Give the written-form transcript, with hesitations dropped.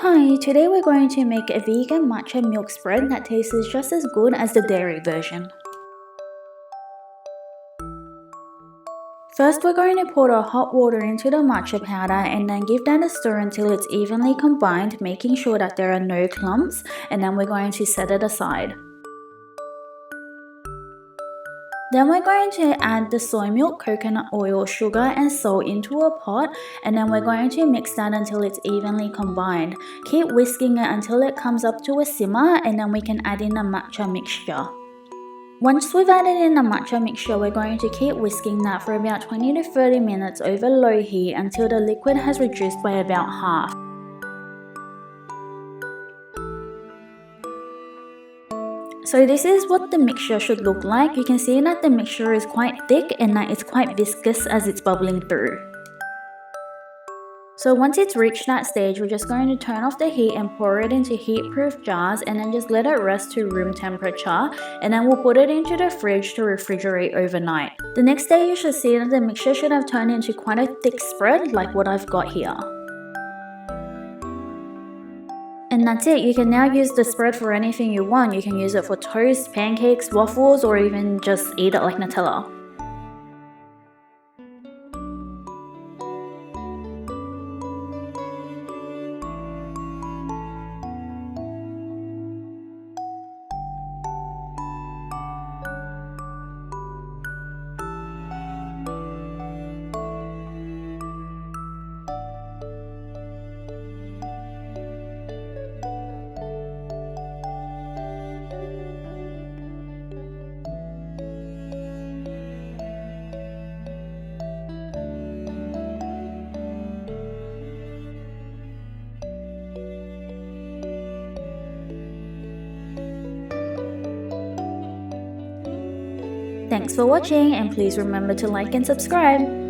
Hi, today we're going to make a vegan matcha milk spread that tastes just as good as the dairy version. First, we're going to pour the hot water into the matcha powder and then give that a stir until it's evenly combined, making sure that there are no clumps, and then we're going to set it aside. Then we're going to add the soy milk, coconut oil, sugar and salt into a pot, and then we're going to mix that until it's evenly combined. Keep whisking it until it comes up to a simmer, and then we can add in the matcha mixture. Once we've added in the matcha mixture, we're going to keep whisking that for about 20 to 30 minutes over low heat until the liquid has reduced by about half. So this is what the mixture should look like. You can see that the mixture is quite thick and that it's quite viscous as it's bubbling through. So once it's reached that stage, we're just going to turn off the heat and pour it into heat-proof jars and then just let it rest to room temperature, and then we'll put it into the fridge to refrigerate overnight. The next day you should see that the mixture should have turned into quite a thick spread like what I've got here. And that's it. You can now use the spread for anything you want. You can use it for toast, pancakes, waffles, or even just eat it like Nutella. Thanks for watching, and please remember to like and subscribe.